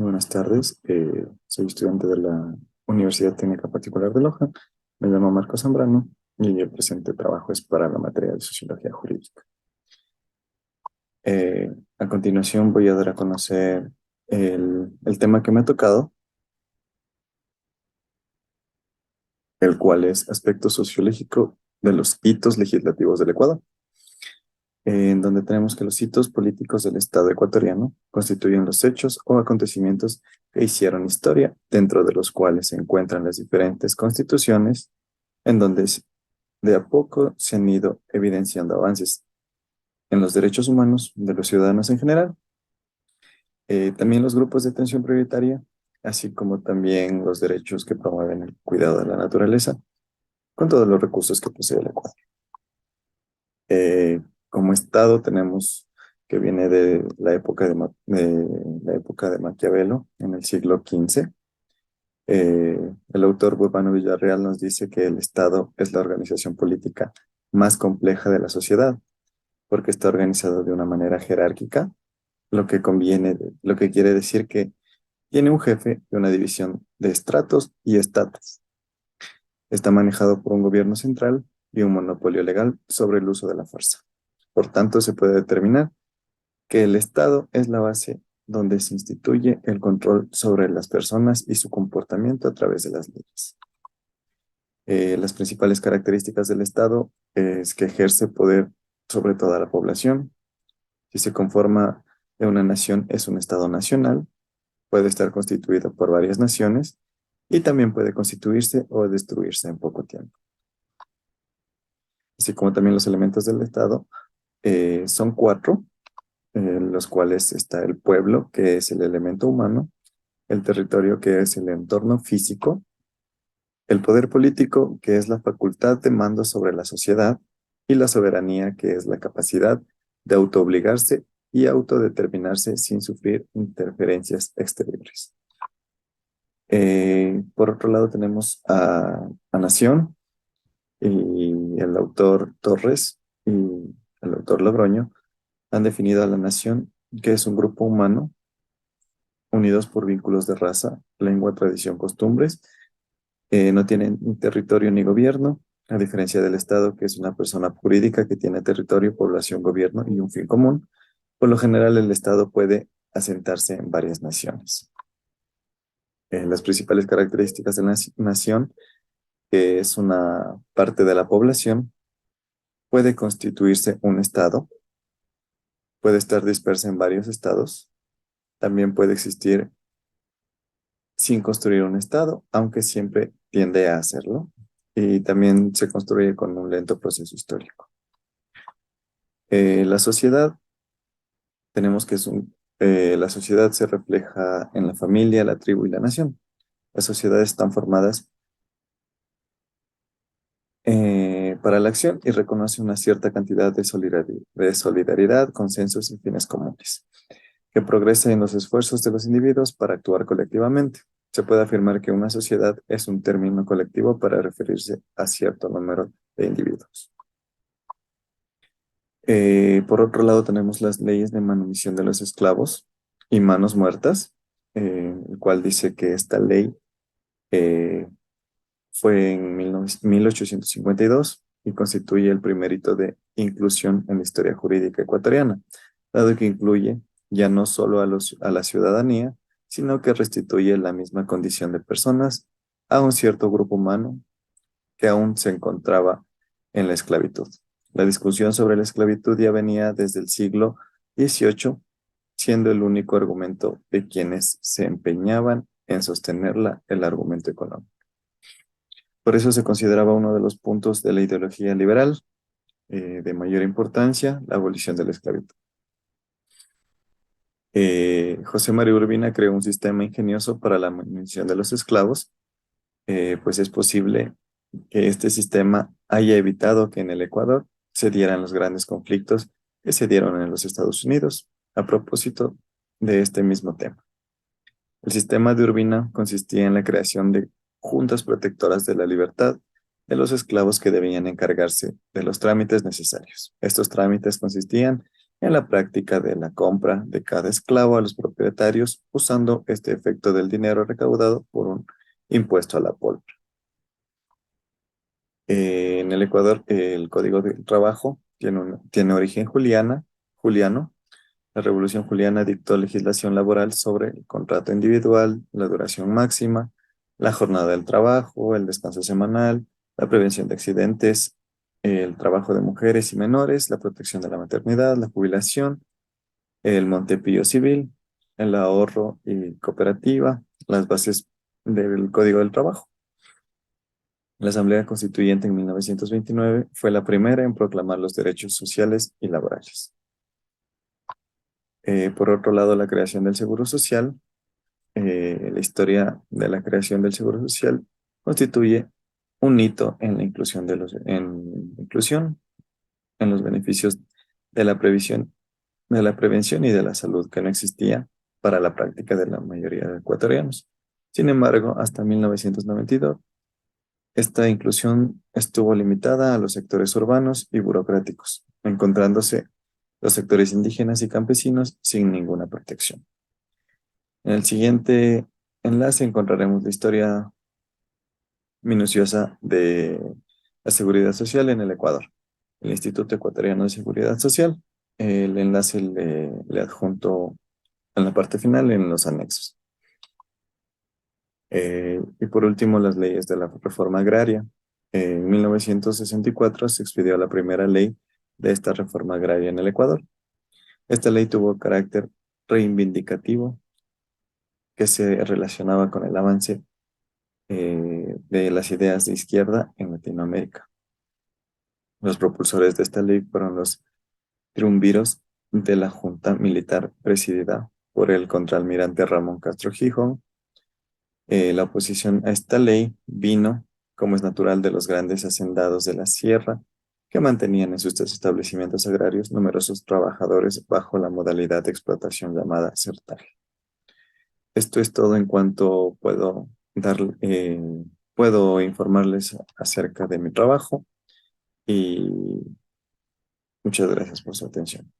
Muy buenas tardes. Soy estudiante de la Universidad Técnica Particular de Loja. Me llamo Marco Zambrano y el presente trabajo es para la materia de Sociología Jurídica. A continuación voy a dar a conocer el tema que me ha tocado, el cual es aspecto sociológico de los hitos legislativos del Ecuador, en donde tenemos que los hitos políticos del Estado ecuatoriano constituyen los hechos o acontecimientos que hicieron historia, dentro de los cuales se encuentran las diferentes constituciones, en donde de a poco se han ido evidenciando avances en los derechos humanos de los ciudadanos en general, también los grupos de atención prioritaria, así como también los derechos que promueven el cuidado de la naturaleza, con todos los recursos que posee el Ecuador. Como Estado tenemos que viene de la época de Maquiavelo, en el siglo XV. El autor Urbano Villarreal nos dice que el Estado es la organización política más compleja de la sociedad, porque está organizado de una manera jerárquica, lo que quiere decir que tiene un jefe y una división de estratos y estatus. Está manejado por un gobierno central y un monopolio legal sobre el uso de la fuerza. Por tanto, se puede determinar que el Estado es la base donde se instituye el control sobre las personas y su comportamiento a través de las leyes. Las principales características del Estado es que ejerce poder sobre toda la población. Si se conforma de una nación, es un Estado nacional, puede estar constituido por varias naciones y también puede constituirse o destruirse en poco tiempo. Así como también los elementos del Estado son cuatro, los cuales está el pueblo, que es el elemento humano, el territorio, que es el entorno físico, el poder político, que es la facultad de mando sobre la sociedad, y la soberanía, que es la capacidad de autoobligarse y autodeterminarse sin sufrir interferencias exteriores. Por otro lado tenemos a Nación, y el autor Torres y el autor Logroño han definido a la nación, que es un grupo humano unidos por vínculos de raza, lengua, tradición, costumbres. No tienen ni territorio ni gobierno, a diferencia del Estado, que es una persona jurídica que tiene territorio, población, gobierno y un fin común. Por lo general, el Estado puede asentarse en varias naciones. Las principales características de la nación, que es una parte de la población, puede constituirse un estado, puede estar dispersa en varios estados, también puede existir sin construir un estado, aunque siempre tiende a hacerlo, y también se construye con un lento proceso histórico. La sociedad, tenemos que la sociedad se refleja en la familia, la tribu y la nación. Las sociedades están formadas para la acción y reconoce una cierta cantidad de solidaridad, consensos y fines comunes, que progresa en los esfuerzos de los individuos para actuar colectivamente. Se puede afirmar que una sociedad es un término colectivo para referirse a cierto número de individuos. Por otro lado, tenemos las leyes de manumisión de los esclavos y manos muertas, el cual dice que esta ley eh, fue en 1852 y constituye el primer hito de inclusión en la historia jurídica ecuatoriana, dado que incluye ya no solo a la ciudadanía, sino que restituye la misma condición de personas a un cierto grupo humano que aún se encontraba en la esclavitud. La discusión sobre la esclavitud ya venía desde el siglo XVIII, siendo el único argumento de quienes se empeñaban en sostenerla el argumento económico. Por eso se consideraba uno de los puntos de la ideología liberal de mayor importancia, la abolición de la esclavitud. José María Urbina creó un sistema ingenioso para la manutención de los esclavos, pues es posible que este sistema haya evitado que en el Ecuador se dieran los grandes conflictos que se dieron en los Estados Unidos a propósito de este mismo tema. El sistema de Urbina consistía en la creación de juntas protectoras de la libertad de los esclavos que debían encargarse de los trámites necesarios. Estos trámites consistían en la práctica de la compra de cada esclavo a los propietarios usando este efecto del dinero recaudado por un impuesto a la pólvora. En el Ecuador, el Código del Trabajo tiene origen juliano. La Revolución Juliana dictó legislación laboral sobre el contrato individual, la duración máxima, la jornada del trabajo, el descanso semanal, la prevención de accidentes, el trabajo de mujeres y menores, la protección de la maternidad, la jubilación, el Montepío Civil, el ahorro y cooperativa, las bases del Código del Trabajo. La Asamblea Constituyente en 1929 fue la primera en proclamar los derechos sociales y laborales. Por otro lado, la creación del Seguro Social, la historia de la creación del Seguro Social constituye un hito en la inclusión en los beneficios de de la prevención y de la salud que no existía para la práctica de la mayoría de ecuatorianos. Sin embargo, hasta 1992, esta inclusión estuvo limitada a los sectores urbanos y burocráticos, encontrándose los sectores indígenas y campesinos sin ninguna protección. En el siguiente enlace encontraremos la historia minuciosa de la seguridad social en el Ecuador, el Instituto Ecuatoriano de Seguridad Social. El enlace le adjunto en la parte final en los anexos. Y por último, las leyes de la reforma agraria. En 1964 se expidió la primera ley de esta reforma agraria en el Ecuador. Esta ley tuvo carácter reivindicativo que se relacionaba con el avance de las ideas de izquierda en Latinoamérica. Los propulsores de esta ley fueron los triunviros de la Junta Militar presidida por el contraalmirante Ramón Castro Gijón. La oposición a esta ley vino, como es natural, de los grandes hacendados de la sierra, que mantenían en sus establecimientos agrarios numerosos trabajadores bajo la modalidad de explotación llamada certaje. Esto es todo en cuanto puedo informarles acerca de mi trabajo y muchas gracias por su atención.